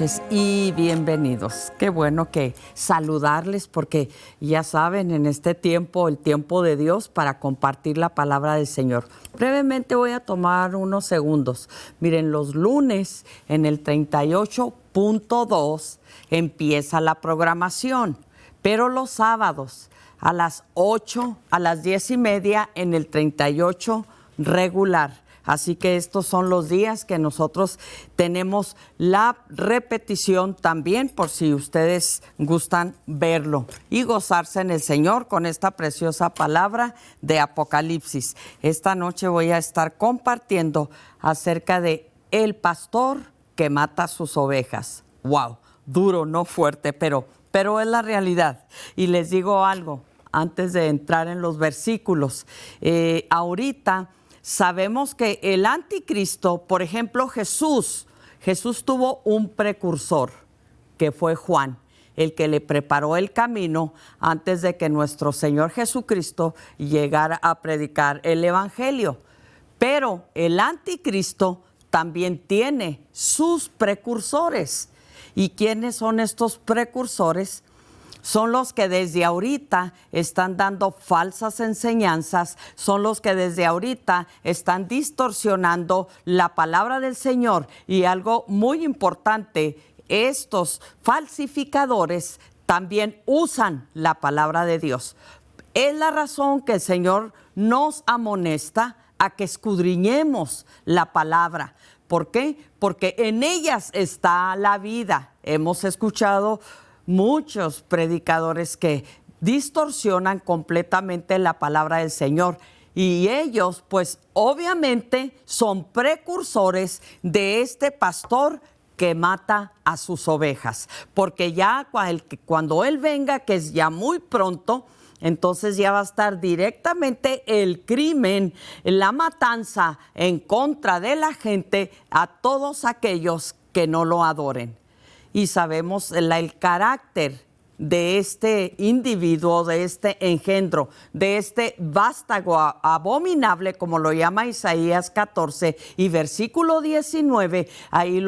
noches y bienvenidos. Qué bueno que saludarles porque ya saben, en este tiempo, el tiempo de Dios para compartir la palabra del Señor. Brevemente voy a tomar unos segundos. Miren, los lunes en el 38.2 empieza la programación, pero los sábados a las 8, a las 10:30 en el 38 regular. Así que estos son los días que nosotros tenemos la repetición también, por si ustedes gustan verlo y gozarse en el Señor con esta preciosa palabra de Apocalipsis. Esta noche voy a estar compartiendo acerca de el pastor que mata sus ovejas. ¡Wow! Duro, no fuerte, pero es la realidad. Y les digo algo antes de entrar en los versículos. Ahorita sabemos que el anticristo, por ejemplo, Jesús tuvo un precursor, que fue Juan, el que le preparó el camino antes de que nuestro Señor Jesucristo llegara a predicar el Evangelio. Pero el anticristo también tiene sus precursores. ¿Y quiénes son estos precursores? Son los que desde ahorita están dando falsas enseñanzas, son los que desde ahorita están distorsionando la palabra del Señor. Y algo muy importante, estos falsificadores también usan la palabra de Dios. Es la razón que el Señor nos amonesta a que escudriñemos la palabra. ¿Por qué? Porque en ellas está la vida. Hemos escuchado muchos predicadores que distorsionan completamente la palabra del Señor. Y ellos, pues, obviamente son precursores de este pastor que mata a sus ovejas. Porque ya cuando Él venga, que es ya muy pronto, entonces ya va a estar directamente el crimen, la matanza en contra de la gente a todos aquellos que no lo adoren. Y sabemos el carácter de este individuo, de este engendro, de este vástago abominable, como lo llama Isaías 14 y versículo 19, ahí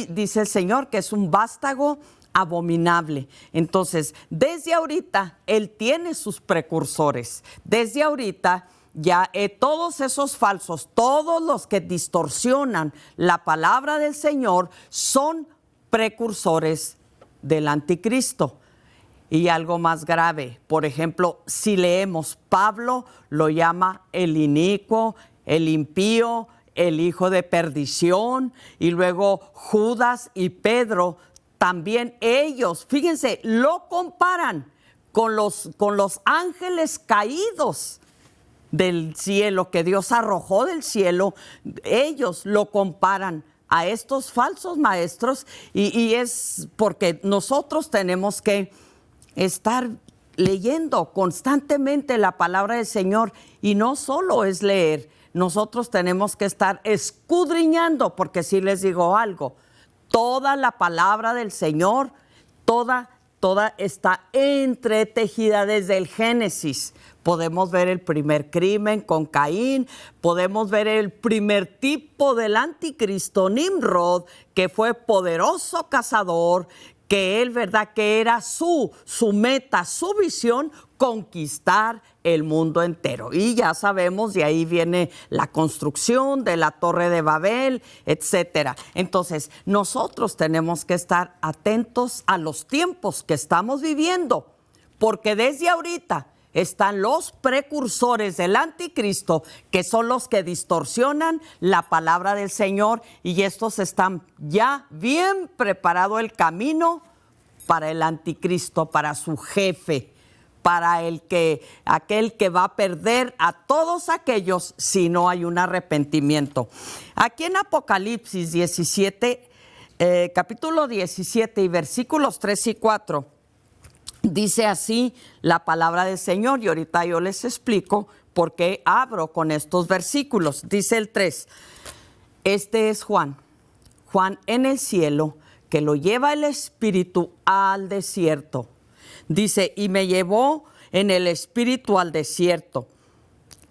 dice el Señor que es un vástago abominable. Entonces, desde ahorita, Él tiene sus precursores. Desde ahorita, ya todos esos falsos, todos los que distorsionan la palabra del Señor, son precursores del anticristo. Y algo más grave, por ejemplo, si leemos, Pablo lo llama el inicuo, el impío, el hijo de perdición, y luego Judas y Pedro, también ellos, fíjense, lo comparan con los ángeles caídos del cielo, que Dios arrojó del cielo. Ellos lo comparan a estos falsos maestros, y es porque nosotros tenemos que estar leyendo constantemente la palabra del Señor, y no solo es leer, nosotros tenemos que estar escudriñando, porque si les digo algo, toda la palabra del Señor, toda está entretejida desde el Génesis. Podemos ver el primer crimen con Caín, podemos ver el primer tipo del anticristo, Nimrod, que fue poderoso cazador, que él, ¿verdad?, que era su meta, su visión, conquistar el mundo entero. Y ya sabemos, de ahí viene la construcción de la Torre de Babel, etcétera. Entonces, nosotros tenemos que estar atentos a los tiempos que estamos viviendo, porque desde ahorita están los precursores del anticristo, que son los que distorsionan la palabra del Señor, y estos están ya bien preparado el camino para el anticristo, para su jefe, para aquel que va a perder a todos aquellos si no hay un arrepentimiento. Aquí en Apocalipsis 17, capítulo 17 y versículos 3 y 4, dice así la palabra del Señor, y ahorita yo les explico por qué abro con estos versículos. Dice el 3, este es Juan en el cielo, que lo lleva el Espíritu al desierto. Dice, y me llevó en el Espíritu al desierto,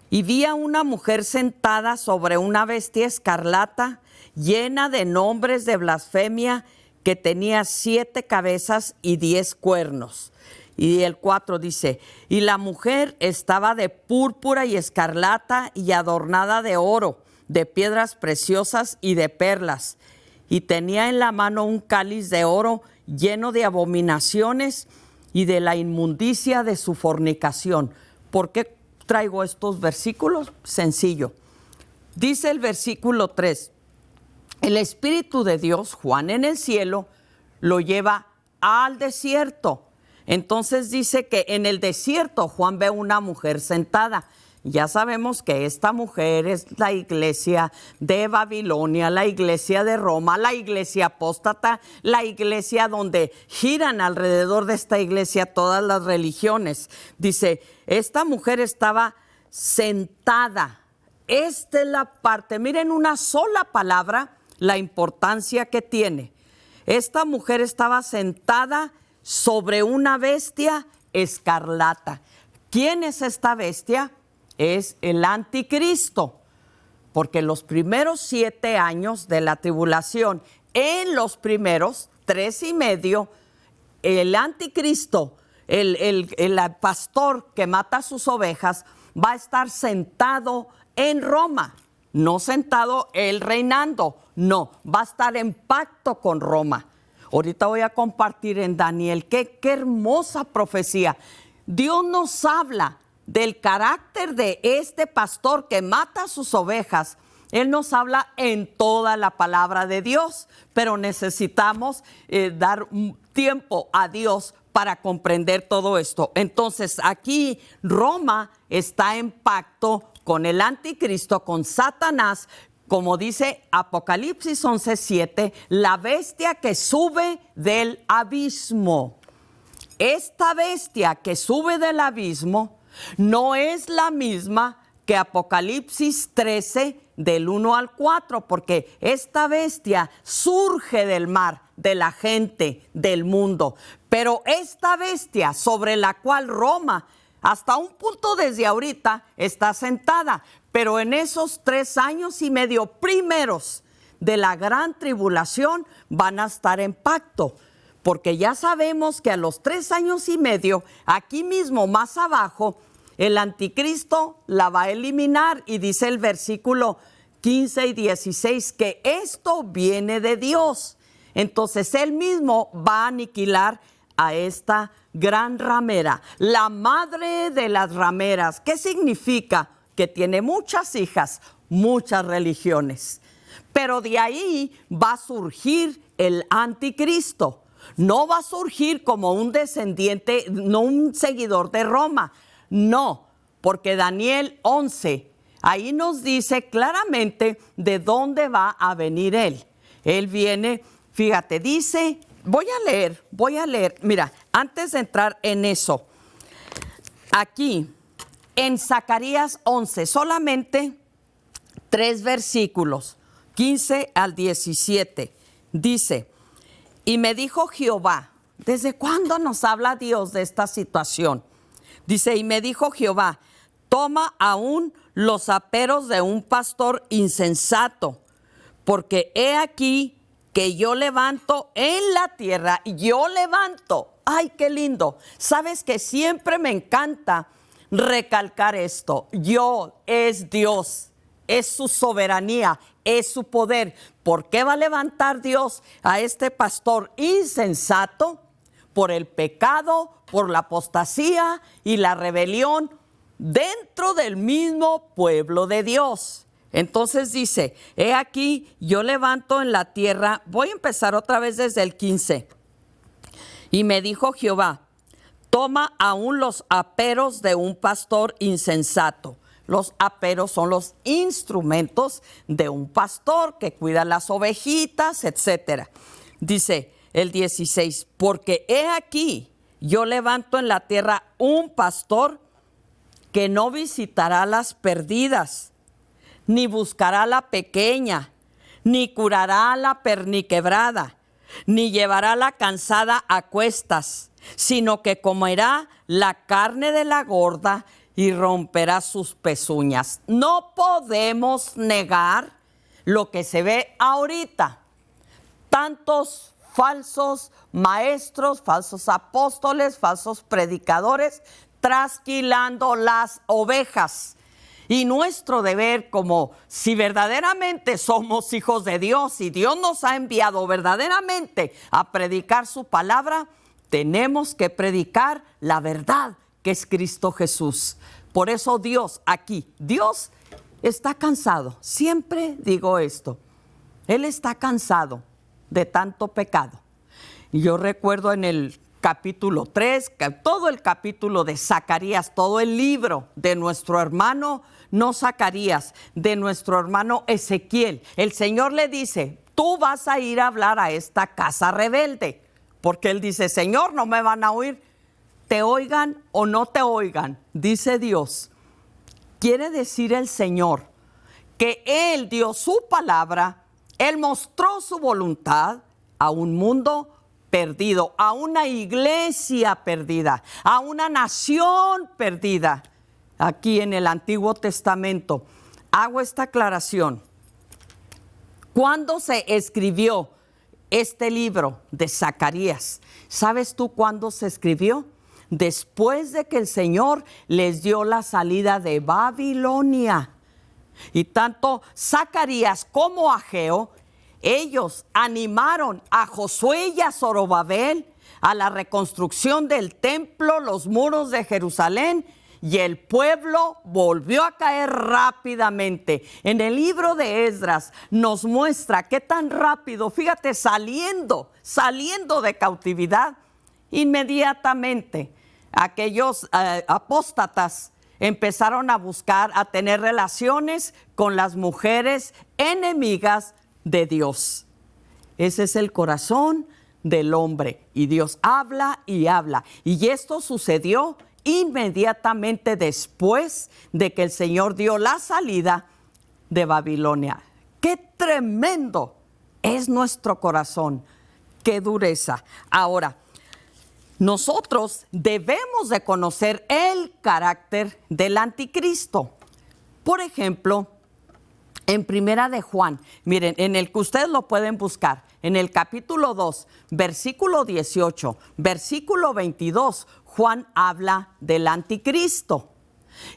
y vi a una mujer sentada sobre una bestia escarlata, llena de nombres de blasfemia, que tenía 7 cabezas y 10 cuernos. Y el 4 dice, y la mujer estaba de púrpura y escarlata y adornada de oro, de piedras preciosas y de perlas. Y tenía en la mano un cáliz de oro lleno de abominaciones y de la inmundicia de su fornicación. ¿Por qué traigo estos versículos? Sencillo. Dice el versículo 3, el Espíritu de Dios, Juan en el cielo, lo lleva al desierto. Entonces dice que en el desierto Juan ve una mujer sentada. Ya sabemos que esta mujer es la iglesia de Babilonia, la iglesia de Roma, la iglesia apóstata, la iglesia donde giran alrededor de esta iglesia todas las religiones. Dice, esta mujer estaba sentada. Esta es la parte, miren, una sola palabra, la importancia que tiene. Esta mujer estaba sentada sobre una bestia escarlata. ¿Quién es esta bestia? Es el anticristo, porque los primeros 7 años de la tribulación, en los primeros 3 y medio, el anticristo, el pastor que mata sus ovejas, va a estar sentado en Roma, no sentado él reinando, no, va a estar en pacto con Roma. Ahorita voy a compartir en Daniel, qué hermosa profecía. Dios nos habla del carácter de este pastor que mata a sus ovejas. Él nos habla en toda la palabra de Dios, pero necesitamos dar tiempo a Dios para comprender todo esto. Entonces, aquí Roma está en pacto con el anticristo, con Satanás, como dice Apocalipsis 11:7, la bestia que sube del abismo. Esta bestia que sube del abismo no es la misma que Apocalipsis 13 del 1 al 4, porque esta bestia surge del mar, de la gente, del mundo. Pero esta bestia sobre la cual Roma, hasta un punto desde ahorita, está sentada. Pero en esos 3 años y medio primeros de la gran tribulación van a estar en pacto. Porque ya sabemos que a los 3 años y medio, aquí mismo más abajo, el anticristo la va a eliminar. Y dice el versículo 15 y 16 que esto viene de Dios. Entonces él mismo va a aniquilar a esta gran ramera, la madre de las rameras. ¿Qué significa? Que tiene muchas hijas, muchas religiones. Pero de ahí va a surgir el anticristo. No va a surgir como un descendiente, no un seguidor de Roma. No, porque Daniel 11, ahí nos dice claramente de dónde va a venir él. Él viene, fíjate, dice, voy a leer. Mira, antes de entrar en eso, aquí en Zacarías 11, solamente 3 versículos, 15 al 17, dice, y me dijo Jehová, ¿desde cuándo nos habla Dios de esta situación? Dice, y me dijo Jehová, toma aún los aperos de un pastor insensato, porque he aquí que yo levanto en la tierra, yo levanto, ay, qué lindo. Sabes que siempre me encanta recalcar esto, yo es Dios, es su soberanía, es su poder. ¿Por qué va a levantar Dios a este pastor insensato? Por el pecado, por la apostasía y la rebelión dentro del mismo pueblo de Dios. Entonces dice, he aquí, yo levanto en la tierra, voy a empezar otra vez desde el 15. Y me dijo Jehová, toma aún los aperos de un pastor insensato. Los aperos son los instrumentos de un pastor que cuida las ovejitas, etc. Dice el 16, porque he aquí, yo levanto en la tierra un pastor que no visitará las perdidas, ni buscará la pequeña, ni curará la perniquebrada, ni llevará la cansada a cuestas, sino que comerá la carne de la gorda y romperá sus pezuñas. No podemos negar lo que se ve ahorita. Tantos falsos maestros, falsos apóstoles, falsos predicadores, trasquilando las ovejas. Y nuestro deber, como si verdaderamente somos hijos de Dios y Dios nos ha enviado verdaderamente a predicar su palabra, tenemos que predicar la verdad que es Cristo Jesús. Por eso Dios está cansado. Siempre digo esto. Él está cansado de tanto pecado. Y yo recuerdo en el capítulo 3, todo el capítulo de Zacarías, todo el libro de nuestro hermano, no Zacarías, de nuestro hermano Ezequiel. El Señor le dice, tú vas a ir a hablar a esta casa rebelde. Porque él dice, Señor, no me van a oír. Te oigan o no te oigan, dice Dios. Quiere decir el Señor que Él dio su palabra, Él mostró su voluntad a un mundo perdido, a una iglesia perdida, a una nación perdida. Aquí en el Antiguo Testamento hago esta aclaración. ¿Cuándo se escribió este libro de Zacarías? ¿Sabes tú cuándo se escribió? Después de que el Señor les dio la salida de Babilonia. Y tanto Zacarías como Ageo, ellos animaron a Josué y a Zorobabel a la reconstrucción del templo, los muros de Jerusalén, y el pueblo volvió a caer rápidamente. En el libro de Esdras nos muestra qué tan rápido, fíjate, saliendo de cautividad, inmediatamente aquellos apóstatas empezaron a buscar, a tener relaciones con las mujeres enemigas de Dios. Ese es el corazón del hombre, y Dios habla y habla. Y esto sucedió inmediatamente después de que el Señor dio la salida de Babilonia. ¡Qué tremendo es nuestro corazón! ¡Qué dureza! Ahora, nosotros debemos de conocer el carácter del anticristo. Por ejemplo, en Primera de Juan, miren, en el que ustedes lo pueden buscar, en el capítulo 2, versículo 18, versículo 22, Juan habla del anticristo.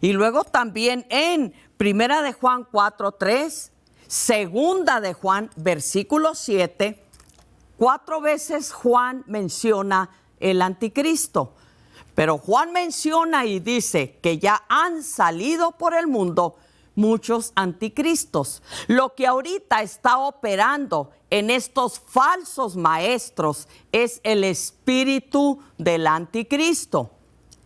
Y luego también en Primera de Juan 4:3, Segunda de Juan, versículo 7, 4 veces Juan menciona el anticristo. Pero Juan menciona y dice que ya han salido por el mundo muchos anticristos. Lo que ahorita está operando en estos falsos maestros es el espíritu del anticristo.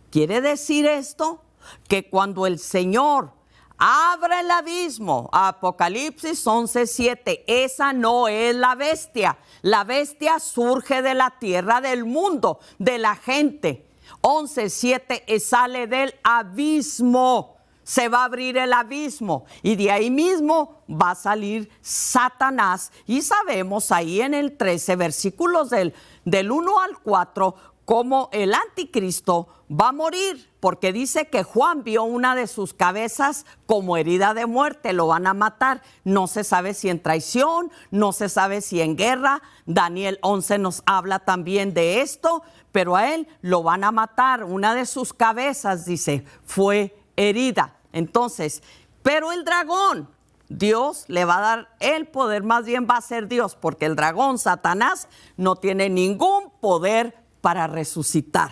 ¿Quiere decir esto? Que cuando el Señor abre el abismo, Apocalipsis 11:7, esa no es la bestia. La bestia surge de la tierra, del mundo, de la gente. 11:7 sale del abismo. Se va a abrir el abismo y de ahí mismo va a salir Satanás. Y sabemos ahí en el 13, versículos del 1 al 4, cómo el anticristo va a morir, porque dice que Juan vio una de sus cabezas como herida de muerte, lo van a matar. No se sabe si en traición, no se sabe si en guerra. Daniel 11 nos habla también de esto, pero a él lo van a matar. Una de sus cabezas, dice, fue herida. Entonces, pero el dragón, Dios le va a dar el poder, más bien va a ser Dios, porque el dragón, Satanás, no tiene ningún poder para resucitar.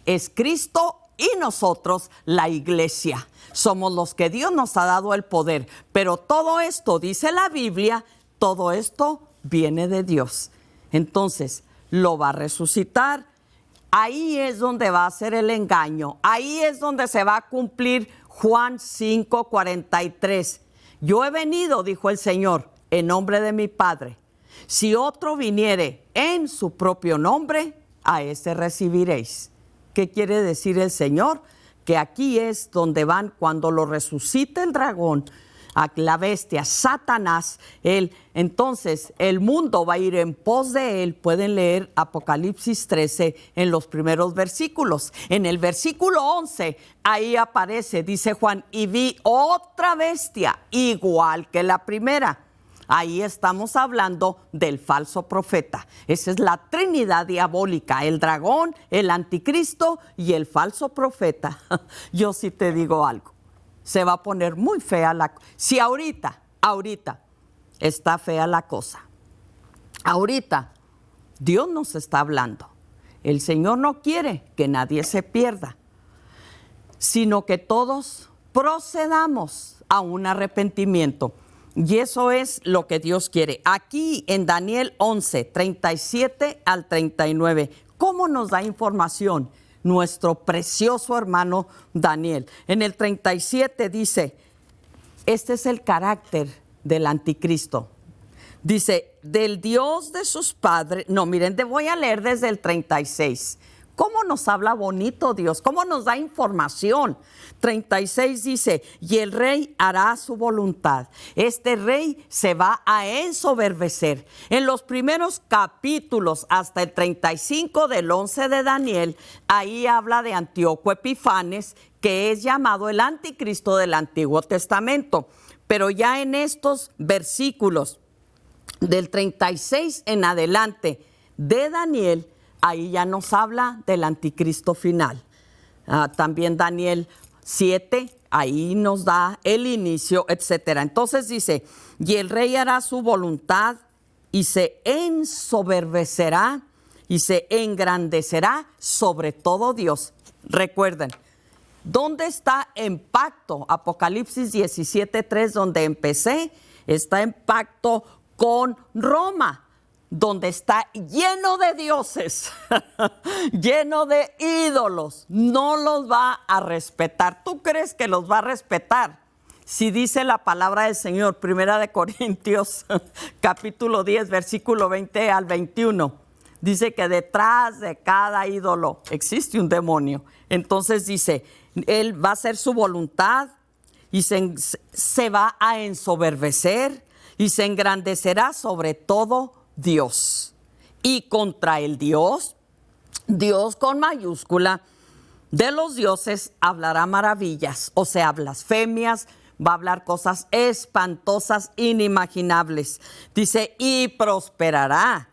Es Cristo y nosotros, la iglesia. Somos los que Dios nos ha dado el poder. Pero todo esto, dice la Biblia, todo esto viene de Dios. Entonces, lo va a resucitar. Ahí es donde va a ser el engaño. Ahí es donde se va a cumplir Juan 5:43. Yo he venido, dijo el Señor, en nombre de mi Padre. Si otro viniere en su propio nombre, a ese recibiréis. ¿Qué quiere decir el Señor? Que aquí es donde van cuando lo resucite el dragón, a la bestia, Satanás, entonces el mundo va a ir en pos de él. Pueden leer Apocalipsis 13 en los primeros versículos. En el versículo 11, ahí aparece, dice Juan, y vi otra bestia igual que la primera. ahí estamos hablando del falso profeta. Esa es la trinidad diabólica, el dragón, el anticristo y el falso profeta. Yo sí te digo algo, se va a poner muy fea la cosa. Si ahorita está fea la cosa, ahorita Dios nos está hablando. El Señor no quiere que nadie se pierda, sino que todos procedamos a un arrepentimiento. Y eso es lo que Dios quiere. Aquí en Daniel 11, 37 al 39, ¿cómo nos da información nuestro precioso hermano Daniel? En el 37 dice, este es el carácter del anticristo. Dice, del Dios de sus padres. No, miren, voy a leer desde el 36. ¿Cómo nos habla bonito Dios? ¿Cómo nos da información? 36 dice, y el rey hará su voluntad. Este rey se va a ensoberbecer. En los primeros capítulos, hasta el 35 del 11 de Daniel, ahí habla de Antíoco Epifanes, que es llamado el anticristo del Antiguo Testamento. Pero ya en estos versículos, del 36 en adelante de Daniel, ahí ya nos habla del anticristo final. También Daniel 7, ahí nos da el inicio, etcétera. Entonces dice, y el rey hará su voluntad y se ensoberbecerá y se engrandecerá sobre todo Dios. Recuerden, ¿dónde está en pacto? Apocalipsis 17:3, donde empecé, está en pacto con Roma, donde está lleno de dioses, lleno de ídolos. No los va a respetar. ¿Tú crees que los va a respetar? Si dice la palabra del Señor, 1 Corintios capítulo 10, versículo 20 al 21, dice que detrás de cada ídolo existe un demonio. Entonces dice, Él va a hacer su voluntad y se va a ensoberbecer y se engrandecerá sobre todo Dios. Y contra el Dios, Dios con mayúscula, de los dioses hablará maravillas, o sea, blasfemias, va a hablar cosas espantosas, inimaginables. Dice, y prosperará.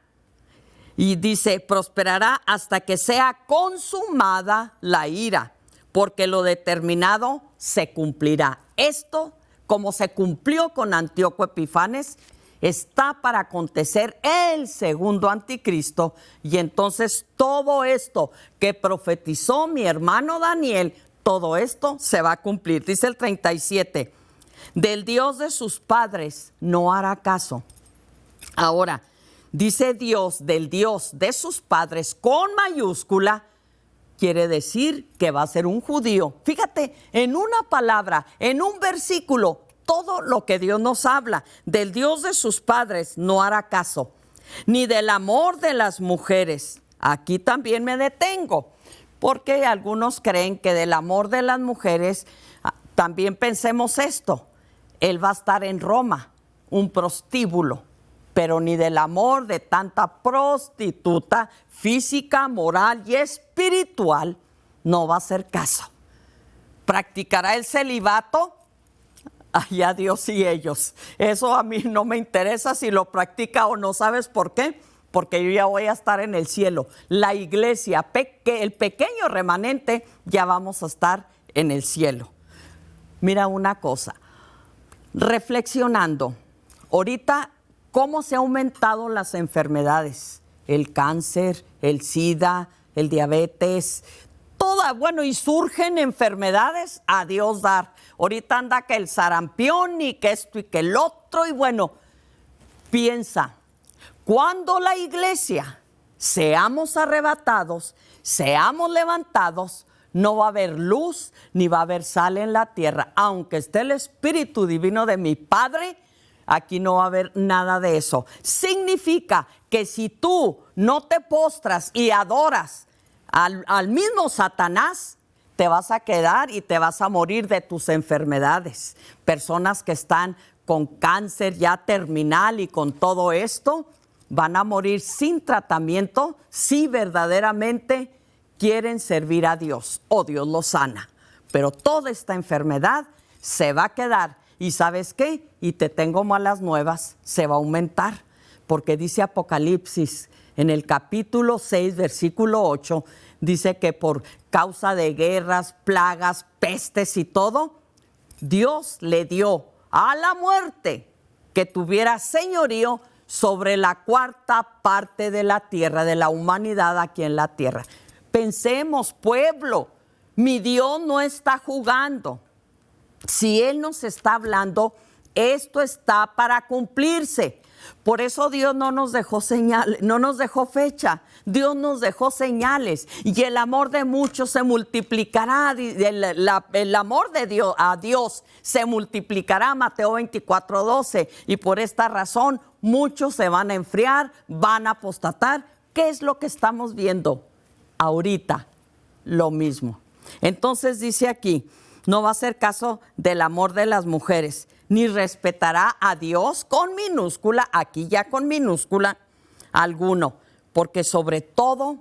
Y dice, prosperará hasta que sea consumada la ira, porque lo determinado se cumplirá. Esto, como se cumplió con Antíoco Epifanes, está para acontecer el segundo anticristo. Y entonces todo esto que profetizó mi hermano Daniel, todo esto se va a cumplir. Dice el 37, del Dios de sus padres no hará caso. Ahora, dice Dios, del Dios de sus padres con mayúscula, quiere decir que va a ser un judío. Fíjate, en una palabra, en un versículo, todo lo que Dios nos habla. Del Dios de sus padres no hará caso, ni del amor de las mujeres. Aquí también me detengo, porque algunos creen que del amor de las mujeres, también pensemos esto, él va a estar en Roma, un prostíbulo, pero ni del amor de tanta prostituta física, moral y espiritual no va a hacer caso. ¿Practicará el celibato? Allá Dios y ellos. Eso a mí no me interesa si lo practica o no. ¿Sabes por qué? Porque yo ya voy a estar en el cielo. La iglesia, el pequeño remanente, ya vamos a estar en el cielo. Mira una cosa, reflexionando, ahorita, ¿cómo se han aumentado las enfermedades? El cáncer, el SIDA, el diabetes, todas, bueno, y surgen enfermedades a Dios dar. Ahorita anda que el sarampión y que esto y que el otro, y bueno, piensa, cuando la iglesia seamos arrebatados, seamos levantados, no va a haber luz ni va a haber sal en la tierra. Aunque esté el Espíritu Divino de mi Padre, aquí no va a haber nada de eso. Significa que si tú no te postras y adoras al mismo Satanás, te vas a quedar y te vas a morir de tus enfermedades. Personas que están con cáncer ya terminal y con todo esto, van a morir sin tratamiento si verdaderamente quieren servir a Dios o Dios los sana. Pero toda esta enfermedad se va a quedar. Y ¿sabes qué? Y te tengo malas nuevas, se va a aumentar. Porque dice Apocalipsis, en el capítulo 6, versículo 8, dice que por causa de guerras, plagas, pestes y todo, Dios le dio a la muerte que tuviera señorío sobre la cuarta parte de la tierra, de la humanidad aquí en la tierra. Pensemos, pueblo, mi Dios no está jugando. Si Él nos está hablando, esto está para cumplirse. Por eso Dios no nos dejó señales, no nos dejó fecha. Dios nos dejó señales. Y el amor de muchos se multiplicará. El amor de Dios a Dios se multiplicará, Mateo 24:12. Y por esta razón muchos se van a enfriar, van a apostatar. ¿Qué es lo que estamos viendo ahorita? Lo mismo. Entonces dice aquí, no va a hacer caso del amor de las mujeres, ni respetará a Dios con minúscula, aquí ya con minúscula, alguno, porque sobre todo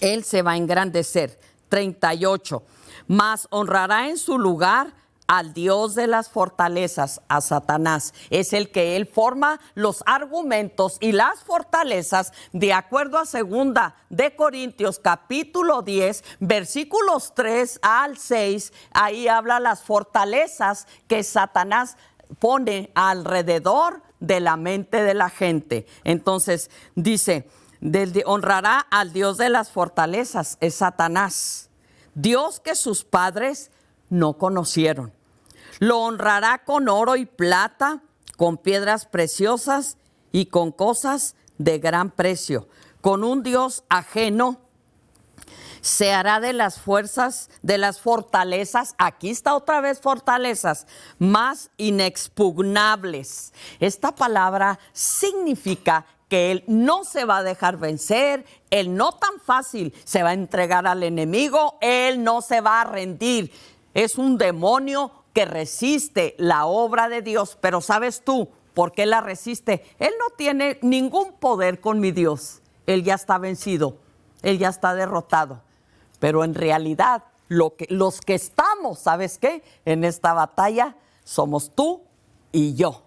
Él se va a engrandecer. 38, mas honrará en su lugar al Dios de las fortalezas, a Satanás. Es el que Él forma los argumentos y las fortalezas de acuerdo a 2 de Corintios capítulo 10, versículos 3 al 6. Ahí habla las fortalezas que Satanás pone alrededor de la mente de la gente. Entonces dice, honrará al Dios de las fortalezas, es Satanás. Dios que sus padres no conocieron. Lo honrará con oro y plata, con piedras preciosas y con cosas de gran precio. Con un Dios ajeno se hará de las fuerzas, de las fortalezas, aquí está otra vez fortalezas, más inexpugnables. Esta palabra significa que Él no se va a dejar vencer, Él no tan fácil se va a entregar al enemigo, Él no se va a rendir. Es un demonio que resiste la obra de Dios, pero ¿sabes tú por qué la resiste? Él no tiene ningún poder con mi Dios, Él ya está vencido, Él ya está derrotado, pero en realidad los que estamos, ¿sabes qué? En esta batalla somos tú y yo.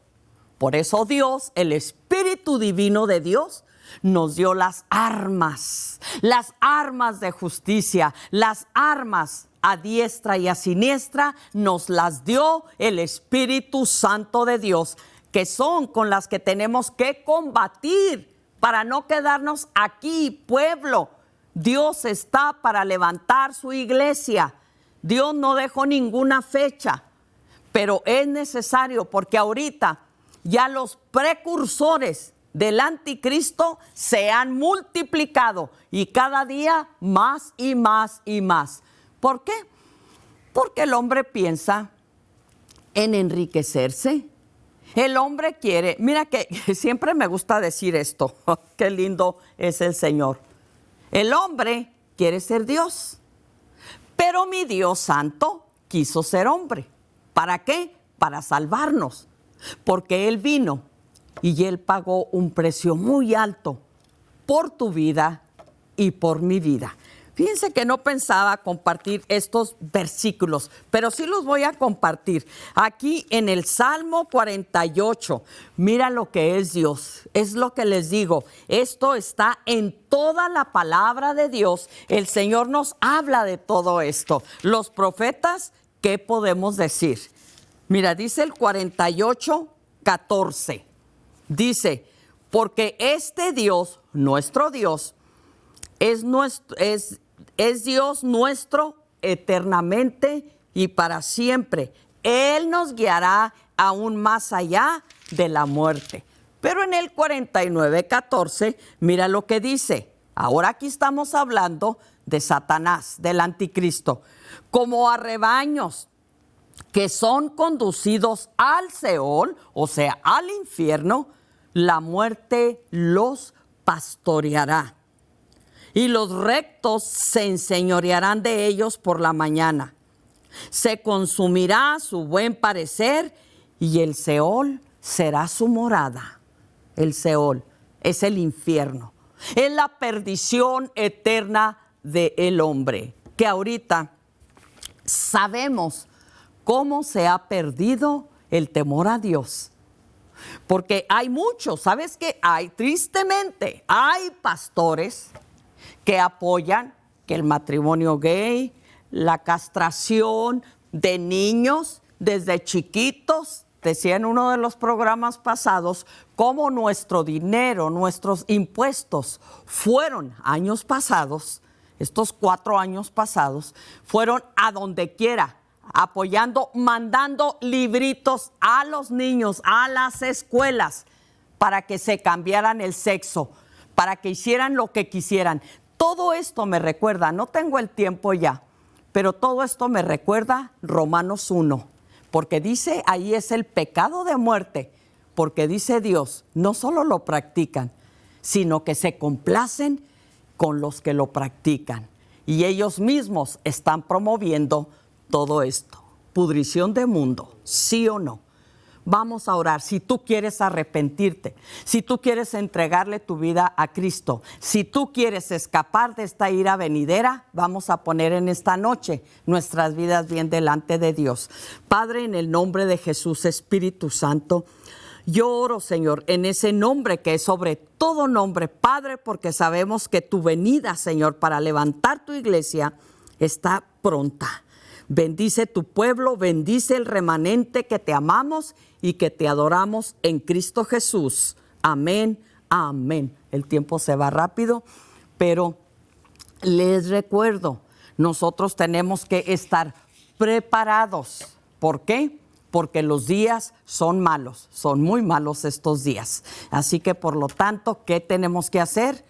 Por eso Dios, el Espíritu Divino de Dios, nos dio las armas de justicia, las armas a diestra y a siniestra, nos las dio el Espíritu Santo de Dios, que son con las que tenemos que combatir para no quedarnos aquí, pueblo. Dios está para levantar su iglesia. Dios no dejó ninguna fecha, pero es necesario porque ahorita ya los precursores del anticristo se han multiplicado y cada día más y más y más. ¿Por qué? Porque el hombre piensa en enriquecerse. El hombre quiere, mira que siempre me gusta decir esto, qué lindo es el Señor. El hombre quiere ser Dios, pero mi Dios santo quiso ser hombre. ¿Para qué? Para salvarnos, porque Él vino y Él pagó un precio muy alto por tu vida y por mi vida. Fíjense que no pensaba compartir estos versículos, pero sí los voy a compartir. Aquí en el Salmo 48, mira lo que es Dios, es lo que les digo. Esto está en toda la palabra de Dios. El Señor nos habla de todo esto. Los profetas, ¿qué podemos decir? Mira, dice el 48:14. Dice, porque este Dios, nuestro Dios, es Dios nuestro eternamente y para siempre. Él nos guiará aún más allá de la muerte. Pero en el 49:14, mira lo que dice. Ahora aquí estamos hablando de Satanás, del anticristo. Como a rebaños que son conducidos al Seol, o sea, al infierno, la muerte los pastoreará. Y los rectos se enseñorearán de ellos por la mañana. Se consumirá su buen parecer y el Seol será su morada. El Seol es el infierno. Es la perdición eterna del hombre. Que ahorita sabemos cómo se ha perdido el temor a Dios. Porque hay muchos, ¿sabes qué? Tristemente, hay pastores que apoyan que el matrimonio gay, la castración de niños desde chiquitos. Decía en uno de los programas pasados cómo nuestro dinero, nuestros impuestos fueron años pasados, estos 4 años pasados, fueron a donde quiera, apoyando, mandando libritos a los niños, a las escuelas, para que se cambiaran el sexo, para que hicieran lo que quisieran. Todo esto me recuerda, no tengo el tiempo ya, pero todo esto me recuerda Romanos 1. Porque dice, ahí es el pecado de muerte, porque dice Dios, no solo lo practican, sino que se complacen con los que lo practican. Y ellos mismos están promoviendo todo esto. Pudrición de mundo, ¿sí o no? Vamos a orar. Si tú quieres arrepentirte, si tú quieres entregarle tu vida a Cristo, si tú quieres escapar de esta ira venidera, vamos a poner en esta noche nuestras vidas bien delante de Dios. Padre, en el nombre de Jesús, Espíritu Santo, yo oro, Señor, en ese nombre que es sobre todo nombre, Padre, porque sabemos que tu venida, Señor, para levantar tu iglesia está pronta. Bendice tu pueblo, bendice el remanente que te amamos y que te adoramos en Cristo Jesús. Amén, amén. El tiempo se va rápido, pero les recuerdo, nosotros tenemos que estar preparados. ¿Por qué? Porque los días son malos, son muy malos estos días. Así que por lo tanto, ¿qué tenemos que hacer?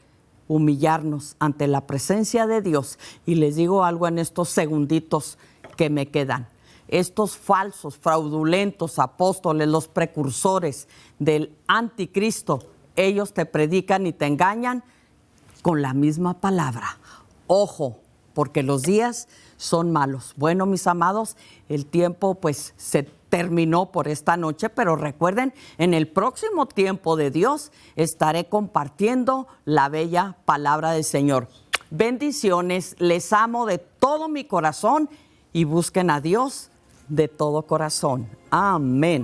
Humillarnos ante la presencia de Dios. Y les digo algo en estos segunditos que me quedan. Estos falsos, fraudulentos apóstoles, los precursores del anticristo, ellos te predican y te engañan con la misma palabra. Ojo, porque los días son malos. Bueno, mis amados, el tiempo pues se terminó por esta noche, pero recuerden, en el próximo tiempo de Dios estaré compartiendo la bella palabra del Señor. Bendiciones, les amo de todo mi corazón y busquen a Dios de todo corazón. Amén.